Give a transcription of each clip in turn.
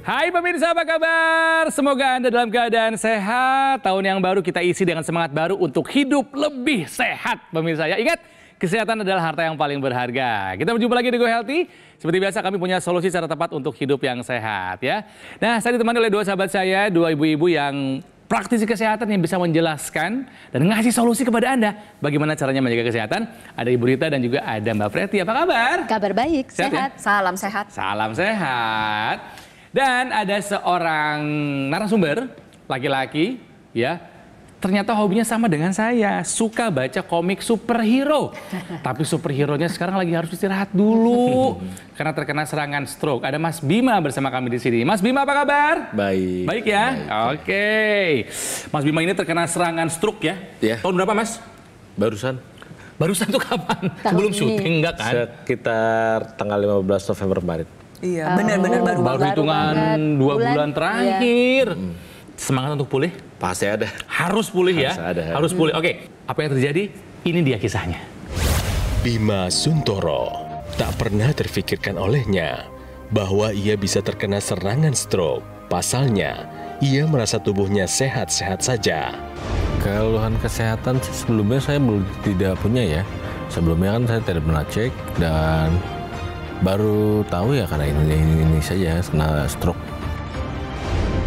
Hai pemirsa, apa kabar? Semoga Anda dalam keadaan sehat. Tahun yang baru kita isi dengan semangat baru untuk hidup lebih sehat. Pemirsa ya, ingat kesehatan adalah harta yang paling berharga. Kita berjumpa lagi di Go Healthy. Seperti biasa kami punya solusi cara tepat untuk hidup yang sehat ya. Nah, saya ditemani oleh dua sahabat saya, dua ibu-ibu yang praktisi kesehatan yang bisa menjelaskan dan ngasih solusi kepada Anda bagaimana caranya menjaga kesehatan. Ada Ibu Rita dan juga ada Mbak Preti. Apa kabar? Kabar baik, sehat. Ya? Salam sehat. Salam sehat. Dan ada seorang narasumber, laki-laki, ya, ternyata hobinya sama dengan saya, suka baca komik superhero. Tapi superhero-nya sekarang lagi harus istirahat dulu karena terkena serangan stroke. Ada Mas Bima bersama kami di sini. Mas Bima, apa kabar? Baik. Baik ya? Baik. Oke. Mas Bima ini terkena serangan stroke ya? Iya. Tahun berapa, Mas? Barusan. Barusan tuh kapan? Sebelum syuting enggak kan? Sekitar tanggal 15 November kemarin. Iya, benar-benar baru hitungan 2 bulan terakhir. Semangat untuk pulih? Pasti ada. Harus pulih ya? Harus pulih. Oke, apa yang terjadi? Ini dia kisahnya. Bima Suntoro tak pernah terfikirkan olehnya bahwa ia bisa terkena serangan stroke. Pasalnya, ia merasa tubuhnya sehat-sehat saja. Keluhan kesehatan sebelumnya saya belum tidak punya ya. Sebelumnya kan saya tidak pernah cek dan baru tahu ya karena ini saja kena stroke.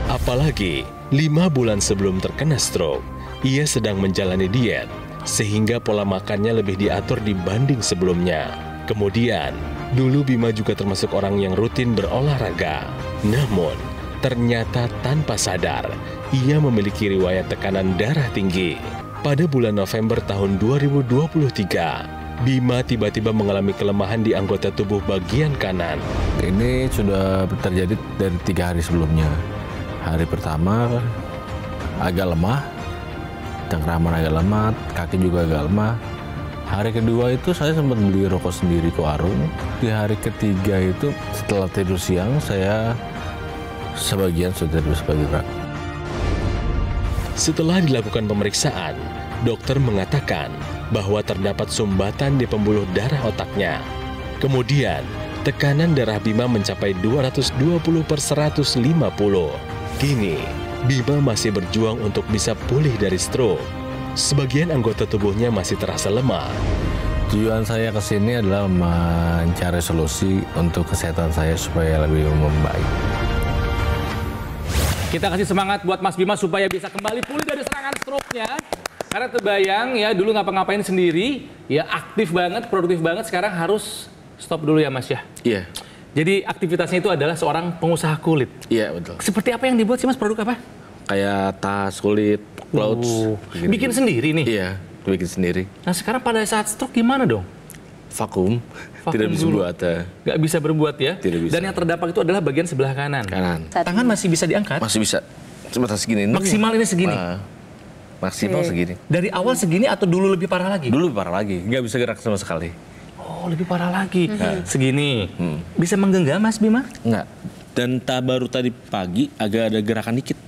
Apalagi 5 bulan sebelum terkena stroke, ia sedang menjalani diet sehingga pola makannya lebih diatur dibanding sebelumnya. Kemudian, dulu Bima juga termasuk orang yang rutin berolahraga. Namun, ternyata tanpa sadar, ia memiliki riwayat tekanan darah tinggi. Pada bulan November tahun 2023, Bima tiba-tiba mengalami kelemahan di anggota tubuh bagian kanan. Ini sudah terjadi dari 3 hari sebelumnya. Hari pertama agak lemah, cengkraman agak lemah, kaki juga agak lemah. Hari kedua itu saya sempat beli rokok sendiri ke warung. Di hari ketiga itu setelah tidur siang saya sebagian sudah bisa bergerak. Setelah dilakukan pemeriksaan, dokter mengatakan bahwa terdapat sumbatan di pembuluh darah otaknya. Kemudian, tekanan darah Bima mencapai 220/150. Kini, Bima masih berjuang untuk bisa pulih dari stroke. Sebagian anggota tubuhnya masih terasa lemah. Tujuan saya ke sini adalah mencari solusi untuk kesehatan saya supaya lebih membaik. Kita kasih semangat buat Mas Bima supaya bisa kembali pulih dari serangan stroke-nya. Karena terbayang ya dulu ngapa-ngapain sendiri, ya aktif banget, produktif banget, sekarang harus stop dulu ya Mas ya. Iya. Jadi aktivitasnya itu adalah seorang pengusaha kulit. Iya, betul. Seperti apa yang dibuat sih Mas, produk apa? Kayak tas, kulit, clothes. Bikin sendiri nih? Iya, bikin sendiri. Nah sekarang pada saat stroke gimana dong? Vakum. Tidak bisa dulu. buat. Nggak bisa berbuat ya? Tidak bisa. Dan yang terdampak itu adalah bagian sebelah kanan. Tangan masih bisa diangkat? Masih bisa. Cuma segini. Maksimal ini segini? Maksimal segini. Dari awal segini atau dulu lebih parah lagi? Dulu lebih parah lagi. Nggak bisa gerak sama sekali. Oh, lebih parah lagi. Segini. Bisa menggenggam Mas Bima? Nggak. Dan baru tadi pagi agak ada gerakan dikit.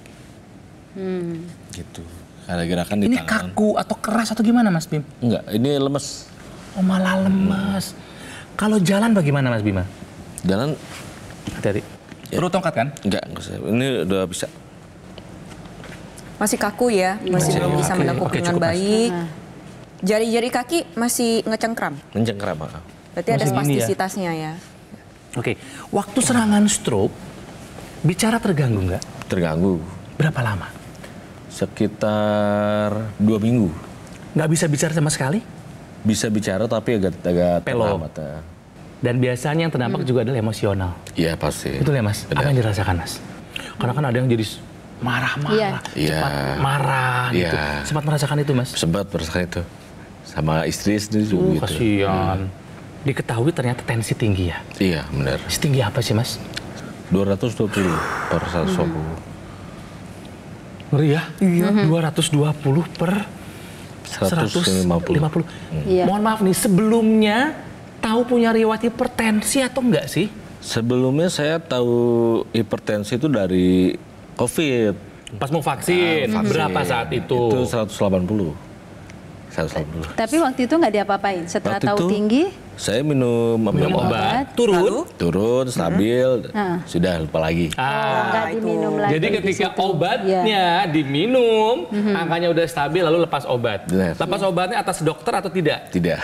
Gitu. Ada gerakan di Ini tangan. kaku atau keras atau gimana Mas Bim? Enggak, ini lemes. Oh, malah lemes. Kalau jalan bagaimana Mas Bima? Jalan Dari Ya. perlu tongkat kan? enggak usah. Ini udah bisa. Masih kaku ya, masih belum bisa menekuk Oke, dengan cukup, Mas. baik. Jari-jari kaki masih ngecengkram. Mencengkram. Berarti ada Masih gini ya? spastisitasnya ya. Oke, waktu serangan stroke, bicara terganggu nggak? Terganggu. Berapa lama? Sekitar 2 minggu. Nggak bisa bicara sama sekali? Bisa bicara tapi agak Pelo. terhambat. Dan biasanya yang terdampak juga adalah emosional. Iya pasti. Betul ya Mas? Benar. Apa yang dirasakan Mas? Karena kan ada yang jadi marah-marah, Iya. cepat marah gitu. Iya. Sempat merasakan itu Mas? Sempat merasakan itu. Sama istri sendiri juga gitu. Kasihan. Diketahui ternyata tensi tinggi ya? Iya benar. Setinggi apa sih Mas? 220/120. Ngeri ya? Iya. 220/150. Iya. Mohon maaf nih, sebelumnya tahu punya riwayat hipertensi atau enggak sih? Sebelumnya saya tahu hipertensi itu dari COVID. Pas mau vaksin, berapa saat itu? Itu 180. 180. Tapi waktu itu nggak diapa-apain. Setelah Waktu tahu itu, tinggi, saya minum obat, turun, stabil, sudah lupa lagi. nggak diminum lagi. Jadi di ketika situ. obatnya diminum, angkanya udah stabil, lalu lepas obat. Benar. Lepas obatnya atas dokter atau tidak? Tidak.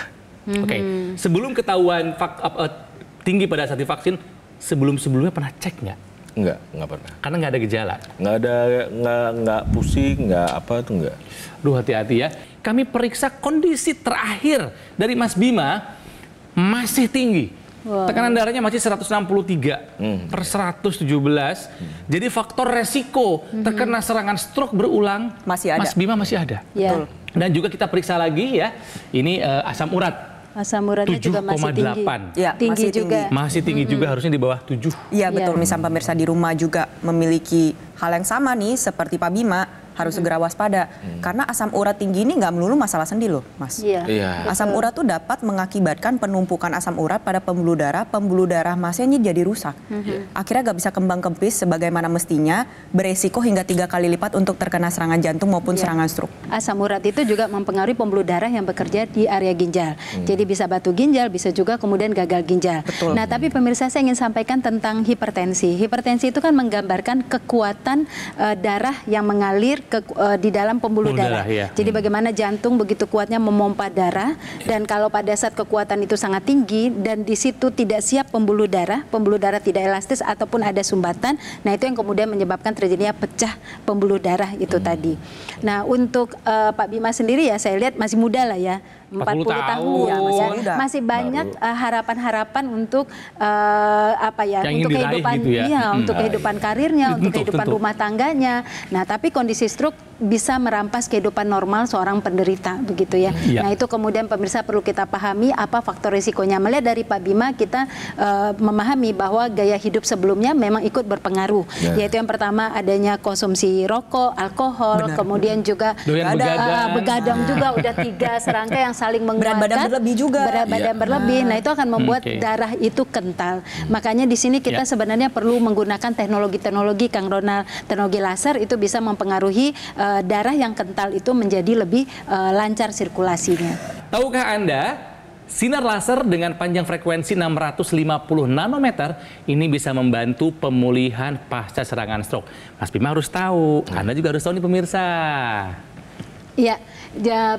Oke, sebelum ketahuan tinggi pada saat divaksin, sebelumnya pernah cek nggak? Enggak pernah. Karena nggak ada gejala. Nggak pusing, nggak apa itu enggak. Duh, hati-hati ya. Kami periksa kondisi terakhir dari Mas Bima masih tinggi. Tekanan darahnya masih 163 per 117. Jadi faktor resiko terkena serangan stroke berulang Masih ada. Mas Bima masih ada. Ya. Betul. Dan juga kita periksa lagi ya. Ini asam urat Asam uratnya juga masih tinggi. 7,8. Ya, Tinggi masih juga. Masih tinggi juga, harusnya di bawah 7. Iya betul, Iya. misalnya pemirsa di rumah juga memiliki hal yang sama nih seperti Pak Bima, harus segera waspada. Karena asam urat tinggi ini nggak melulu masalah sendi loh, Mas. Iya. Iya. Asam urat tuh dapat mengakibatkan penumpukan asam urat pada pembuluh darah Masnya ini jadi rusak. Akhirnya nggak bisa kembang kempis sebagaimana mestinya, beresiko hingga 3 kali lipat untuk terkena serangan jantung maupun serangan stroke. Asam urat itu juga mempengaruhi pembuluh darah yang bekerja di area ginjal. Jadi bisa batu ginjal, bisa juga kemudian gagal ginjal. Betul. Nah, tapi pemirsa saya ingin sampaikan tentang hipertensi. Hipertensi itu kan menggambarkan kekuatan darah yang mengalir di dalam pembuluh darah. Ya. Jadi bagaimana jantung begitu kuatnya memompa darah, dan kalau pada saat kekuatan itu sangat tinggi dan di situ tidak siap pembuluh darah tidak elastis ataupun ada sumbatan, nah itu yang kemudian menyebabkan terjadinya pecah pembuluh darah itu tadi. Nah, untuk Pak Bima sendiri ya saya lihat masih muda lah ya. 40 tahun, Ya, masih muda. masih banyak harapan-harapan untuk Yang ingin untuk diraih kehidupan gitu ya. untuk kehidupan karirnya, untuk Tentu, kehidupan tentu. rumah tangganya. Nah, tapi kondisi stroke bisa merampas kehidupan normal seorang penderita begitu ya. Iya. Nah, itu kemudian pemirsa perlu kita pahami apa faktor risikonya. Melihat dari Pak Bima kita memahami bahwa gaya hidup sebelumnya memang ikut berpengaruh. Yaitu yang pertama adanya konsumsi rokok, alkohol, kemudian juga Doyan begadang juga udah 3 serangkai yang saling menguatkan. Berat badan berlebih juga. Berat badan berlebih. Nah, itu akan membuat Oke. darah itu kental. Makanya di sini kita sebenarnya perlu menggunakan teknologi Kang Ronald, teknologi laser itu bisa mempengaruhi darah yang kental itu menjadi lebih lancar sirkulasinya. Tahukah Anda, sinar laser dengan panjang frekuensi 650 nanometer ini bisa membantu pemulihan pasca serangan stroke. Mas Bima harus tahu, Anda juga harus tahu nih pemirsa. Ya,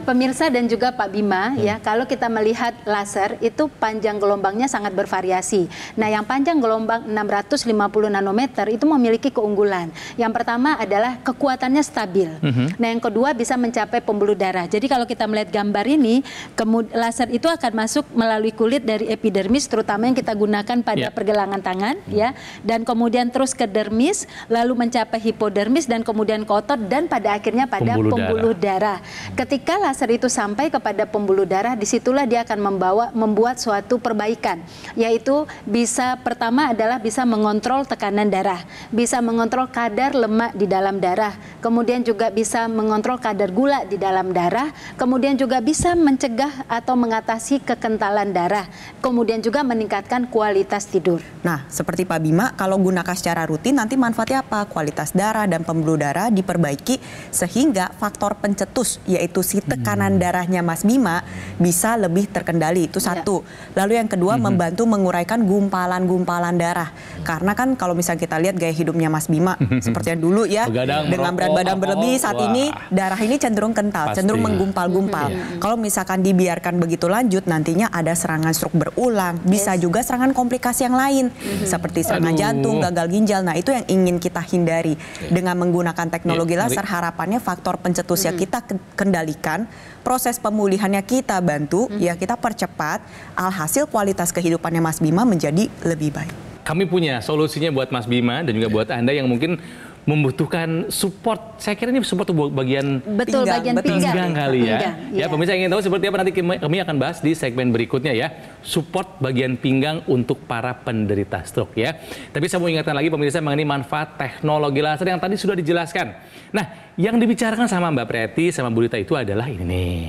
pemirsa dan juga Pak Bima ya, kalau kita melihat laser itu panjang gelombangnya sangat bervariasi. Nah, yang panjang gelombang 650 nanometer itu memiliki keunggulan. Yang pertama adalah kekuatannya stabil. Nah, yang kedua bisa mencapai pembuluh darah. Jadi kalau kita melihat gambar ini, laser itu akan masuk melalui kulit dari epidermis, terutama yang kita gunakan pada pergelangan tangan ya, dan kemudian terus ke dermis, lalu mencapai hipodermis dan kemudian ke otot dan pada akhirnya pada pembuluh darah. Ketika laser itu sampai kepada pembuluh darah, disitulah dia akan membuat suatu perbaikan, yaitu pertama adalah bisa mengontrol tekanan darah, bisa mengontrol kadar lemak di dalam darah, kemudian juga bisa mengontrol kadar gula di dalam darah, kemudian juga bisa mencegah atau mengatasi kekentalan darah, kemudian juga meningkatkan kualitas tidur. Nah, seperti Pak Bima, kalau gunakan secara rutin nanti manfaatnya apa? Kualitas darah dan pembuluh darah diperbaiki sehingga faktor pencetus yaitu si tekanan darahnya Mas Bima bisa lebih terkendali. Itu satu. Lalu yang kedua membantu menguraikan gumpalan-gumpalan darah. Karena kan kalau misalnya kita lihat gaya hidupnya Mas Bima seperti yang dulu ya, Begadang, dengan berat merokok, badan berlebih saat wah. ini darah ini cenderung kental, Pasti. cenderung menggumpal-gumpal. Kalau misalkan dibiarkan begitu lanjut, nantinya ada serangan stroke berulang, bisa juga serangan komplikasi yang lain seperti serangan jantung, gagal ginjal. Nah, itu yang ingin kita hindari. Dengan menggunakan teknologi laser, harapannya faktor pencetusnya kita kendalikan, proses pemulihannya kita bantu, ya kita percepat, alhasil kualitas kehidupannya Mas Bima menjadi lebih baik. Kami punya solusinya buat Mas Bima dan juga buat Anda yang mungkin membutuhkan support. Saya kira ini support bagian Betul, bagian pinggang kali ya. Pinggang, Ya, pemirsa ingin tahu seperti apa, nanti kami akan bahas di segmen berikutnya ya. Support bagian pinggang untuk para penderita stroke ya. Tapi saya mau ingatkan lagi pemirsa mengenai manfaat teknologi laser yang tadi sudah dijelaskan. Nah, yang dibicarakan sama Mbak Preti sama Bu Rita itu adalah ini nih.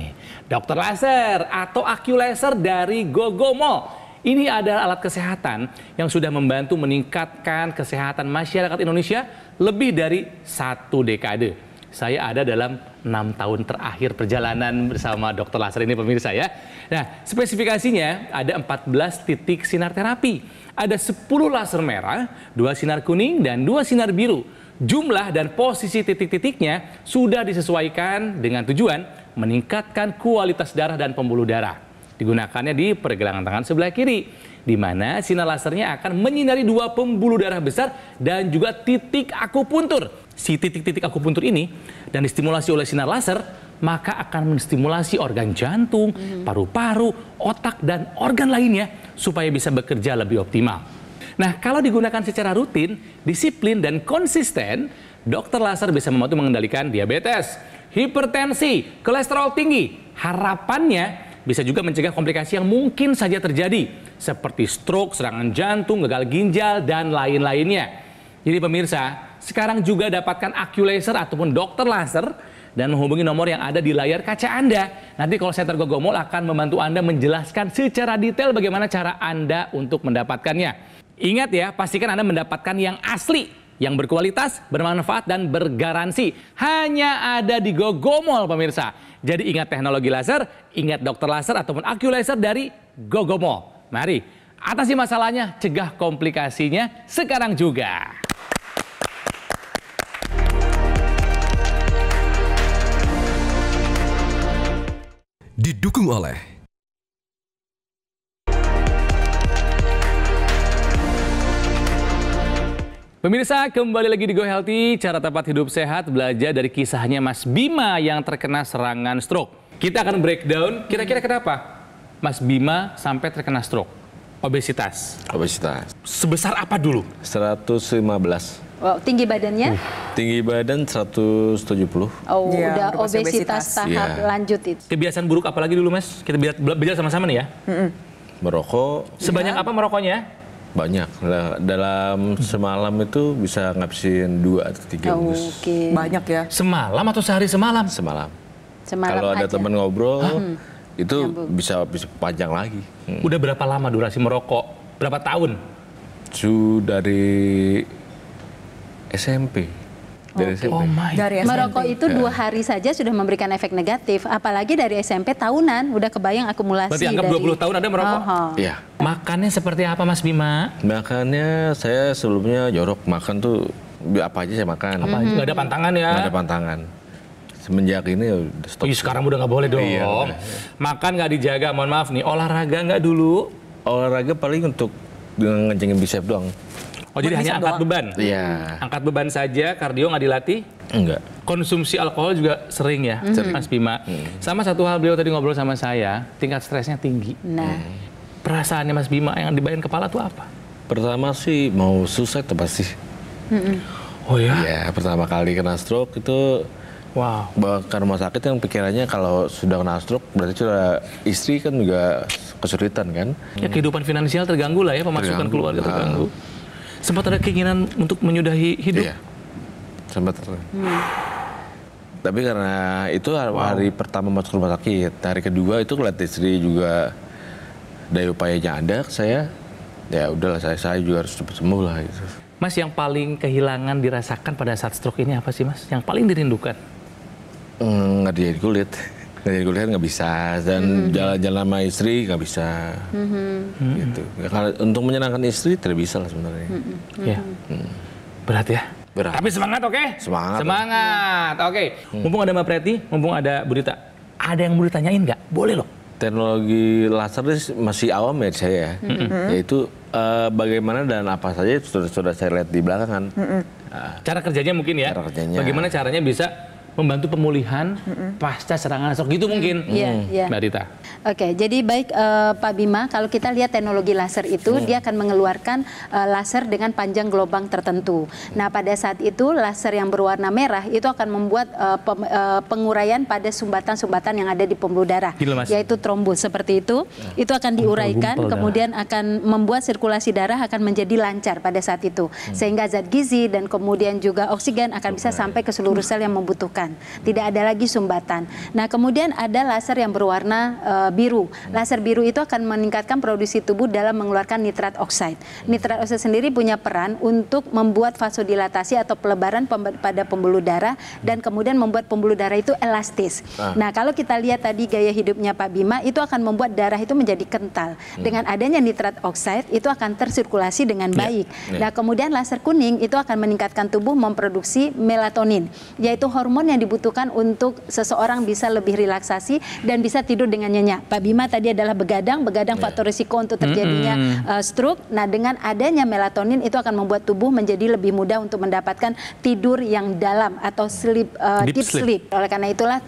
Dokter laser atau Aqi Laser dari Gogomall. Ini adalah alat kesehatan yang sudah membantu meningkatkan kesehatan masyarakat Indonesia lebih dari 1 dekade. saya ada dalam 6 tahun terakhir perjalanan bersama Dr. Laser ini pemirsa ya. Nah, spesifikasinya ada 14 titik sinar terapi. Ada 10 laser merah, 2 sinar kuning, dan 2 sinar biru. Jumlah dan posisi titik-titiknya sudah disesuaikan dengan tujuan meningkatkan kualitas darah dan pembuluh darah. Digunakannya di pergelangan tangan sebelah kiri, di mana sinar lasernya akan menyinari 2 pembuluh darah besar dan juga titik akupuntur. Si titik-titik akupuntur ini dan distimulasi oleh sinar laser, maka akan menstimulasi organ jantung, paru-paru, otak, dan organ lainnya supaya bisa bekerja lebih optimal. Nah, kalau digunakan secara rutin, disiplin, dan konsisten, dokter laser bisa membantu mengendalikan diabetes, hipertensi, kolesterol tinggi. Harapannya bisa juga mencegah komplikasi yang mungkin saja terjadi, seperti stroke, serangan jantung, gagal ginjal, dan lain-lainnya. Jadi pemirsa, sekarang juga dapatkan AccuLaser ataupun dokter laser dan menghubungi nomor yang ada di layar kaca Anda. Nanti call center Gogomall akan membantu Anda menjelaskan secara detail bagaimana cara Anda untuk mendapatkannya. Ingat ya, pastikan Anda mendapatkan yang asli, yang berkualitas, bermanfaat, dan bergaransi. Hanya ada di Gogomall pemirsa. Jadi ingat teknologi laser, ingat dokter laser ataupun AccuLaser dari Gogomall. Mari, atasi masalahnya, cegah komplikasinya sekarang juga. Didukung oleh Pemirsa, kembali lagi di Go Healthy, cara tepat hidup sehat, belajar dari kisahnya Mas Bima yang terkena serangan stroke. Kita akan breakdown, kira-kira kenapa Mas Bima sampai terkena stroke? Obesitas. Obesitas. Sebesar apa dulu? 115. Wow, tinggi badannya? Tinggi badan 170. Oh, Ya, udah udah obesitas tahap Ya. lanjut itu. Kebiasaan buruk apa lagi dulu Mas? Kita belajar sama-sama nih ya. Merokok Sebanyak apa merokoknya? banyak. Dalam semalam itu bisa ngabisin 2 atau 3 bungkus. Oke. Banyak ya. Semalam atau sehari semalam? Semalam. Semalam Kalau ada aja. teman ngobrol, itu bisa panjang lagi. Udah berapa lama durasi merokok? Berapa tahun? Dari SMP. Dari SMP. Oh my. Dari SMP. Merokok itu 2 hari saja sudah memberikan efek negatif, apalagi dari SMP tahunan udah kebayang akumulasi. Berarti anggap dari 20 tahun Anda merokok? Iya. Makannya seperti apa Mas Bima? Makannya saya sebelumnya jorok. Makan tuh apa aja saya makan. Apa aja? Nggak ada pantangan ya? Nggak ada pantangan. Semenjak ini udah stop. Ih, sekarang udah nggak boleh dong. Iya, udah. Makan nggak dijaga, mohon maaf nih. Olahraga nggak dulu? Olahraga paling untuk ngencengin bicep doang. Oh, jadi hanya angkat beban? Iya. Angkat beban saja, kardio nggak dilatih? Enggak. Konsumsi alkohol juga sering ya, Mas Bima. Sama satu hal, beliau tadi ngobrol sama saya, tingkat stresnya tinggi. Nah, Perasaannya Mas Bima yang dibayang kepala tuh apa? Pertama sih mau suicide tuh pasti. Oh ya? Iya, pertama kali kena stroke itu Wow. bawa ke rumah sakit yang pikirannya kalau sudah kena stroke berarti sudah istri kan juga kesulitan kan. Ya kehidupan finansial terganggu lah ya, pemasukan Terganggu. keluarga terganggu. Sempat ada keinginan untuk menyudahi hidup? Iya. Sempat. Tapi karena itu hari pertama masuk rumah sakit, hari kedua itu ngeliat istri juga daya upayanya ada ke saya, ya udahlah saya juga harus cepat sembuh lah gitu. Mas, yang paling kehilangan dirasakan pada saat stroke ini apa sih Mas? Yang paling dirindukan? Nggak jadi kulit. Nggak jadi kulit nggak bisa, dan jalan-jalan sama istri nggak bisa. Gitu. Ya, kalau untuk menyenangkan istri tidak bisa lah sebenarnya. Ya. Berat ya? Berat. Tapi semangat, oke? Semangat. Semangat, oke. Mumpung ada Mbak Preti, mumpung ada Bu Dita. Ada yang mau ditanyain nggak? Boleh loh. Teknologi laser ini masih awam ya saya ya. Yaitu bagaimana dan apa saja sudah saya lihat di belakangan. Cara kerjanya mungkin ya? Cara kerjanya. Bagaimana caranya bisa membantu pemulihan pasca serangan stroke gitu mungkin? Iya. Mbak Dita. Oke, jadi baik Pak Bima, kalau kita lihat teknologi laser itu, dia akan mengeluarkan laser dengan panjang gelombang tertentu. Nah, pada saat itu laser yang berwarna merah itu akan membuat penguraian pada sumbatan-sumbatan yang ada di pembuluh darah, Gila, Mas. yaitu trombus seperti itu. Itu akan diuraikan, gumpal kemudian akan membuat sirkulasi darah akan menjadi lancar pada saat itu, sehingga zat gizi dan kemudian juga oksigen akan bisa sampai ke seluruh sel yang membutuhkan. sumbatan, tidak ada lagi sumbatan. Nah, kemudian ada laser yang berwarna biru. Laser biru itu akan meningkatkan produksi tubuh dalam mengeluarkan nitrat oxide. Nitrat oxide sendiri punya peran untuk membuat vasodilatasi atau pelebaran pada pembuluh darah dan kemudian membuat pembuluh darah itu elastis. Nah, kalau kita lihat tadi gaya hidupnya Pak Bima, itu akan membuat darah itu menjadi kental. Dengan adanya nitrat oxide itu akan tersirkulasi dengan baik. Nah, kemudian laser kuning itu akan meningkatkan tubuh memproduksi melatonin, yaitu hormon yang dibutuhkan untuk seseorang bisa lebih relaksasi dan bisa tidur dengan nyenyak. Pak Bima tadi adalah begadang faktor risiko untuk terjadinya stroke. Nah, dengan adanya melatonin itu akan membuat tubuh menjadi lebih mudah untuk mendapatkan tidur yang dalam atau deep sleep. Oleh karena itulah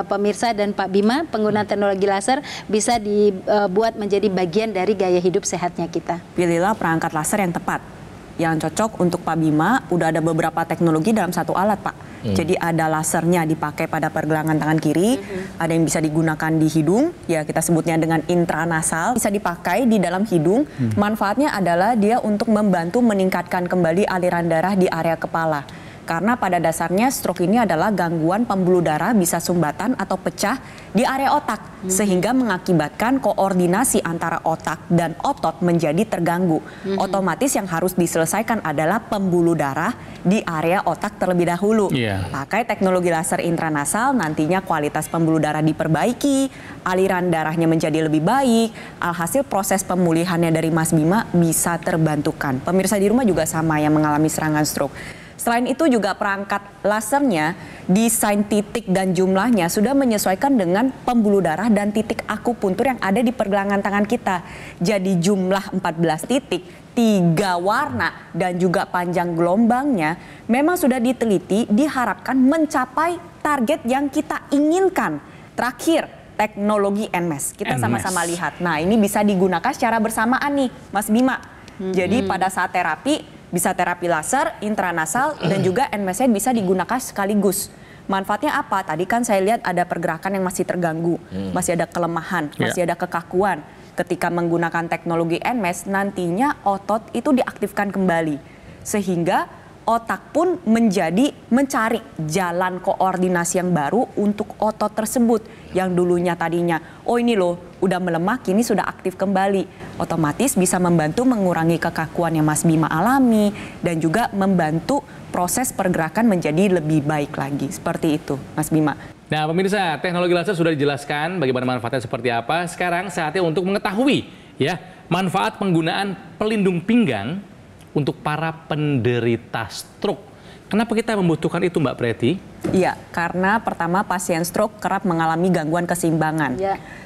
pemirsa dan Pak Bima, penggunaan teknologi laser bisa dibuat menjadi bagian dari gaya hidup sehatnya kita. Pilihlah perangkat laser yang tepat, yang cocok untuk Pak Bima. Udah ada beberapa teknologi dalam satu alat, Pak. Jadi ada lasernya dipakai pada pergelangan tangan kiri, ada yang bisa digunakan di hidung, ya kita sebutnya dengan intranasal, bisa dipakai di dalam hidung. Manfaatnya adalah dia untuk membantu meningkatkan kembali aliran darah di area kepala. Karena pada dasarnya stroke ini adalah gangguan pembuluh darah bisa sumbatan atau pecah di area otak, sehingga mengakibatkan koordinasi antara otak dan otot menjadi terganggu. Otomatis yang harus diselesaikan adalah pembuluh darah di area otak terlebih dahulu. Pakai teknologi laser intranasal, nantinya kualitas pembuluh darah diperbaiki, aliran darahnya menjadi lebih baik, alhasil proses pemulihannya dari Mas Bima bisa terbantukan. Pemirsa di rumah juga sama yang mengalami serangan stroke. Selain itu juga perangkat lasernya, desain titik dan jumlahnya sudah menyesuaikan dengan pembuluh darah dan titik akupuntur yang ada di pergelangan tangan kita. Jadi jumlah 14 titik, 3 warna dan juga panjang gelombangnya memang sudah diteliti, diharapkan mencapai target yang kita inginkan. Terakhir, teknologi NMES. Kita sama-sama lihat. Nah, ini bisa digunakan secara bersamaan nih, Mas Bima. Jadi pada saat terapi, bisa terapi laser, intranasal, dan juga NMES bisa digunakan sekaligus. Manfaatnya apa? Tadi kan saya lihat ada pergerakan yang masih terganggu, masih ada kelemahan, masih ada kekakuan. Ketika menggunakan teknologi NMES, nantinya otot itu diaktifkan kembali. Sehingga otak pun mencari jalan koordinasi yang baru untuk otot tersebut. Yang dulunya tadinya, oh ini loh, udah melemah, kini sudah aktif kembali. Otomatis bisa membantu mengurangi kekakuan yang Mas Bima alami dan juga membantu proses pergerakan menjadi lebih baik lagi. Seperti itu, Mas Bima. Nah, pemirsa, teknologi laser sudah dijelaskan bagaimana manfaatnya seperti apa. Sekarang saatnya untuk mengetahui ya manfaat penggunaan pelindung pinggang untuk para penderita stroke. Kenapa kita membutuhkan itu, Mbak Preti? Iya, karena pertama pasien stroke kerap mengalami gangguan keseimbangan.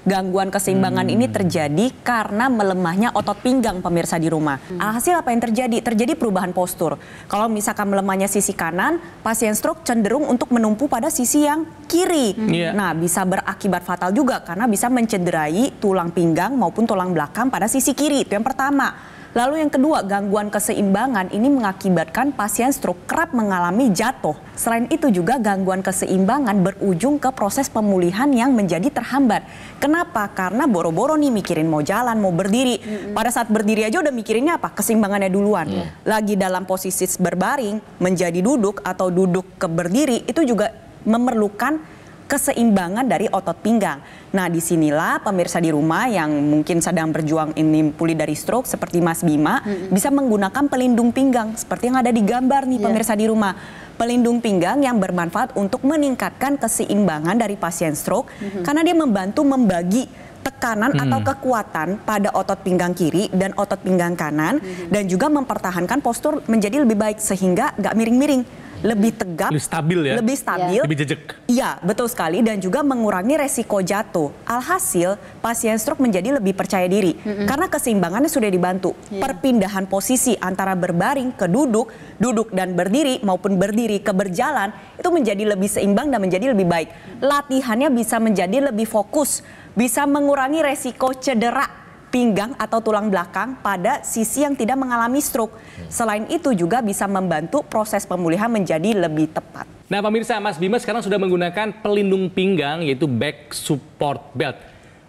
Gangguan keseimbangan ini terjadi karena melemahnya otot pinggang, pemirsa di rumah. Alhasil apa yang terjadi? Terjadi perubahan postur. Kalau misalkan melemahnya sisi kanan, pasien stroke cenderung untuk menumpu pada sisi yang kiri. Nah, bisa berakibat fatal juga karena bisa mencederai tulang pinggang maupun tulang belakang pada sisi kiri. Itu yang pertama. Lalu yang kedua, gangguan keseimbangan ini mengakibatkan pasien stroke kerap mengalami jatuh. Selain itu juga gangguan keseimbangan berujung ke proses pemulihan yang menjadi terhambat. Kenapa? Karena boro-boro nih mikirin mau jalan, mau berdiri. Pada saat berdiri aja udah mikirinnya apa? Keseimbangannya duluan. Lagi dalam posisi berbaring, menjadi duduk atau duduk ke berdiri, itu juga memerlukan keseimbangan dari otot pinggang. Nah, disinilah pemirsa di rumah yang mungkin sedang berjuang ini pulih dari stroke seperti Mas Bima bisa menggunakan pelindung pinggang seperti yang ada di gambar nih pemirsa di rumah. Pelindung pinggang yang bermanfaat untuk meningkatkan keseimbangan dari pasien stroke karena dia membantu membagi tekanan atau kekuatan pada otot pinggang kiri dan otot pinggang kanan dan juga mempertahankan postur menjadi lebih baik sehingga nggak miring-miring. Lebih tegap, lebih stabil ya, lebih stabil, lebih jejak. Iya, betul sekali, dan juga mengurangi resiko jatuh. Alhasil, pasien stroke menjadi lebih percaya diri karena keseimbangannya sudah dibantu. Perpindahan posisi antara berbaring ke duduk, duduk dan berdiri maupun berdiri ke berjalan itu menjadi lebih seimbang dan menjadi lebih baik. Latihannya bisa menjadi lebih fokus, bisa mengurangi resiko cedera pinggang atau tulang belakang pada sisi yang tidak mengalami stroke. Selain itu juga bisa membantu proses pemulihan menjadi lebih tepat. Nah, pemirsa, Mas Bima sekarang sudah menggunakan pelindung pinggang yaitu back support belt.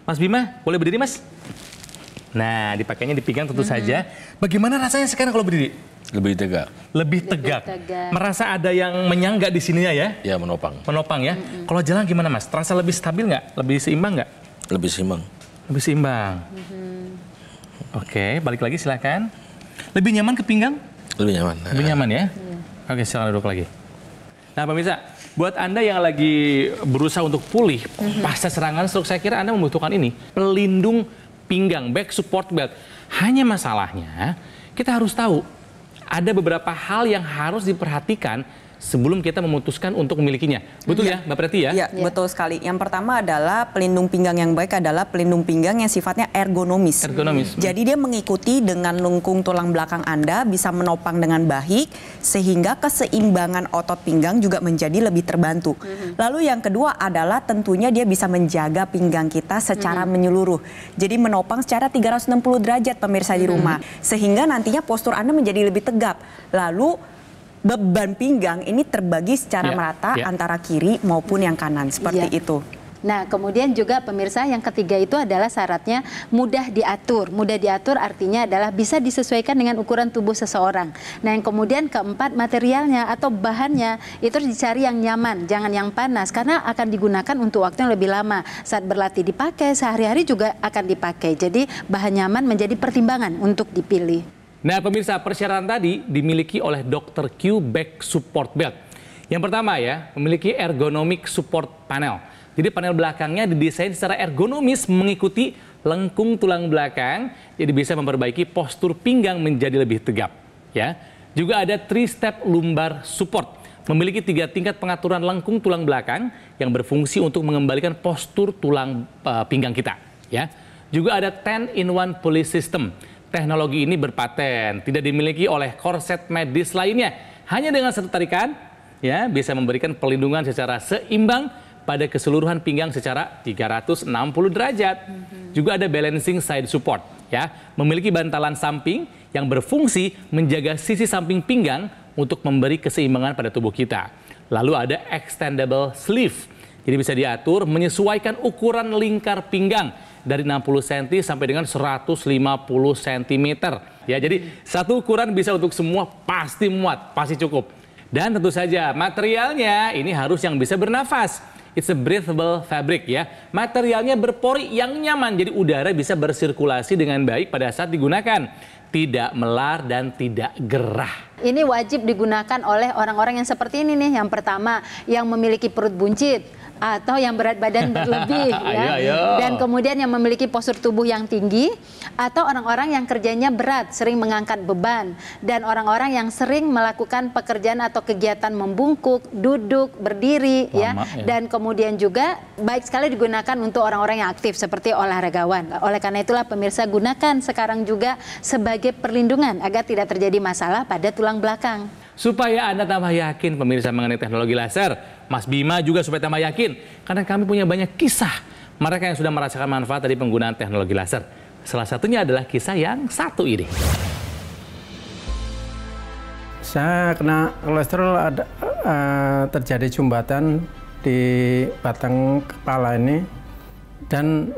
Mas Bima, boleh berdiri, Mas? Nah, dipakainya di pinggang tentu saja. Bagaimana rasanya sekarang kalau berdiri? Lebih tegak. Lebih tegak. Merasa ada yang menyangga di sininya ya? Ya, menopang. Menopang ya. Kalau jalan gimana Mas? Terasa lebih stabil nggak? Lebih seimbang nggak? Lebih seimbang. Lebih seimbang. Oke, balik lagi silakan. Lebih nyaman ke pinggang? Lebih nyaman. Lebih nyaman ya? Oke, silakan duduk lagi. Nah, pemirsa, buat Anda yang lagi berusaha untuk pulih pasca serangan stroke, saya kira Anda membutuhkan ini, pelindung pinggang, back support belt. Hanya masalahnya, kita harus tahu ada beberapa hal yang harus diperhatikan sebelum kita memutuskan untuk memilikinya. Betul ya, Mbak Preti ya? Iya, betul sekali. Yang pertama adalah pelindung pinggang yang baik adalah pelindung pinggang yang sifatnya ergonomis. Ergonomis. Jadi dia mengikuti dengan lengkung tulang belakang Anda, bisa menopang dengan baik, sehingga keseimbangan otot pinggang juga menjadi lebih terbantu. Lalu yang kedua adalah tentunya dia bisa menjaga pinggang kita secara menyeluruh. Jadi menopang secara 360 derajat pemirsa di rumah. Sehingga nantinya postur Anda menjadi lebih tegap. Lalu beban pinggang ini terbagi secara merata antara kiri maupun yang kanan, seperti itu. Nah, kemudian juga pemirsa yang ketiga itu adalah syaratnya mudah diatur. Mudah diatur artinya adalah bisa disesuaikan dengan ukuran tubuh seseorang. Nah, yang kemudian keempat, materialnya atau bahannya itu dicari yang nyaman, jangan yang panas, karena akan digunakan untuk waktu yang lebih lama. Saat berlatih dipakai, sehari-hari juga akan dipakai. Jadi bahan nyaman menjadi pertimbangan untuk dipilih. Nah, pemirsa, persyaratan tadi dimiliki oleh Dr. Q Back Support Belt. Yang pertama ya, memiliki ergonomic support panel. Jadi panel belakangnya didesain secara ergonomis mengikuti lengkung tulang belakang, jadi bisa memperbaiki postur pinggang menjadi lebih tegap. Ya, juga ada 3-step lumbar support, memiliki 3 tingkat pengaturan lengkung tulang belakang yang berfungsi untuk mengembalikan postur tulang pinggang kita. Ya, juga ada 10-in-1 pulley system. Teknologi ini berpaten, tidak dimiliki oleh korset medis lainnya. Hanya dengan satu tarikan, ya, bisa memberikan perlindungan secara seimbang pada keseluruhan pinggang secara 360 derajat. Juga ada balancing side support, ya, memiliki bantalan samping yang berfungsi menjaga sisi samping pinggang untuk memberi keseimbangan pada tubuh kita. Lalu ada extendable sleeve, jadi bisa diatur menyesuaikan ukuran lingkar pinggang dari 60 cm sampai dengan 150 cm. Ya, jadi satu ukuran bisa untuk semua, pasti muat, pasti cukup. Dan tentu saja materialnya ini harus yang bisa bernafas. It's a breathable fabric ya. Materialnya berpori yang nyaman, jadi udara bisa bersirkulasi dengan baik pada saat digunakan. Tidak melar dan tidak gerah. Ini wajib digunakan oleh orang-orang yang seperti ini nih. Yang pertama, yang memiliki perut buncit atau yang berat badan berlebih ya. Dan kemudian yang memiliki postur tubuh yang tinggi, atau orang-orang yang kerjanya berat, sering mengangkat beban, dan orang-orang yang sering melakukan pekerjaan atau kegiatan membungkuk, duduk, berdiri ya. Dan kemudian juga baik sekali digunakan untuk orang-orang yang aktif seperti olahragawan. Oleh karena itulah pemirsa, gunakan sekarang juga sebagai perlindungan agar tidak terjadi masalah pada tulang belakang. Supaya Anda tambah yakin pemirsa mengenai teknologi laser, Mas Bima juga supaya tambah yakin, karena kami punya banyak kisah mereka yang sudah merasakan manfaat dari penggunaan teknologi laser. Salah satunya adalah kisah yang satu ini. Saya kena kolesterol, ada terjadi sumbatan di batang kepala ini dan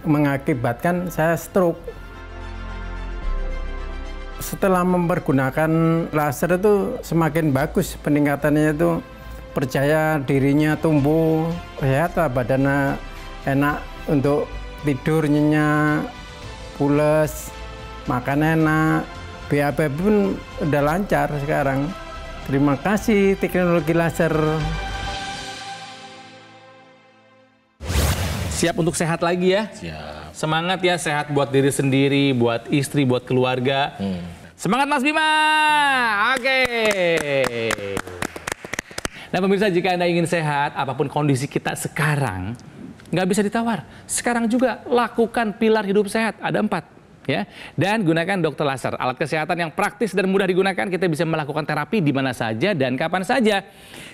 mengakibatkan saya stroke. Setelah mempergunakan laser itu semakin bagus peningkatannya, itu percaya dirinya tumbuh, sehat, badannya enak untuk tidur nyenyak, pules, makan enak, BAB pun udah lancar sekarang. Terima kasih teknologi laser. Siap untuk sehat lagi ya? Siap. Semangat ya, sehat buat diri sendiri, buat istri, buat keluarga. Semangat Mas Bima! Oke. Nah pemirsa, jika Anda ingin sehat, apapun kondisi kita sekarang, nggak bisa ditawar. Sekarang juga lakukan pilar hidup sehat, ada 4. Ya, dan gunakan dokter laser, alat kesehatan yang praktis dan mudah digunakan. Kita bisa melakukan terapi di mana saja dan kapan saja.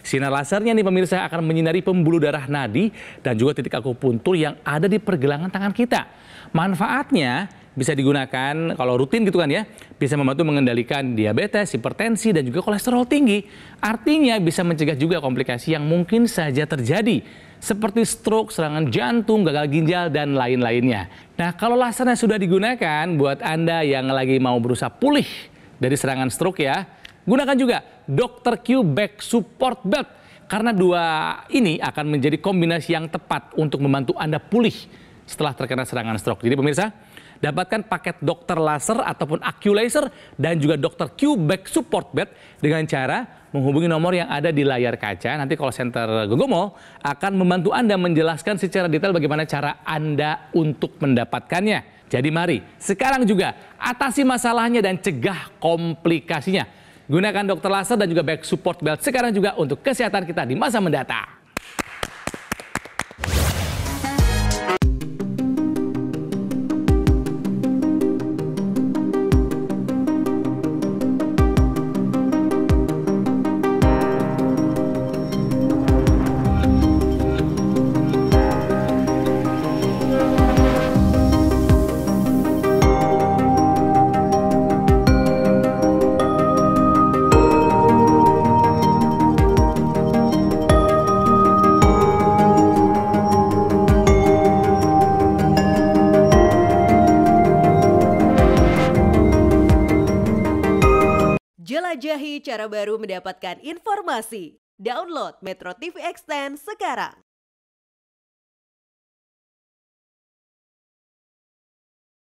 Sinar lasernya nih pemirsa akan menyinari pembuluh darah nadi dan juga titik akupuntur yang ada di pergelangan tangan kita. Manfaatnya bisa digunakan kalau rutin gitu kan ya, bisa membantu mengendalikan diabetes, hipertensi, dan juga kolesterol tinggi. Artinya bisa mencegah juga komplikasi yang mungkin saja terjadi, seperti stroke, serangan jantung, gagal ginjal, dan lain-lainnya. Nah, kalau lasernya sudah digunakan, buat Anda yang lagi mau berusaha pulih dari serangan stroke ya. Gunakan juga Dr. Q Back Support Belt karena dua ini akan menjadi kombinasi yang tepat untuk membantu Anda pulih setelah terkena serangan stroke. Jadi pemirsa, dapatkan paket dokter laser ataupun Aculaser dan juga Dr. Q Back Support Belt dengan cara menghubungi nomor yang ada di layar kaca. Nanti call center Gogomall akan membantu Anda menjelaskan secara detail bagaimana cara Anda untuk mendapatkannya. Jadi mari sekarang juga atasi masalahnya dan cegah komplikasinya. Gunakan dokter laser dan juga Back Support Belt sekarang juga untuk kesehatan kita di masa mendatang. Jelajahi cara baru mendapatkan informasi. Download Metro TV Extend sekarang.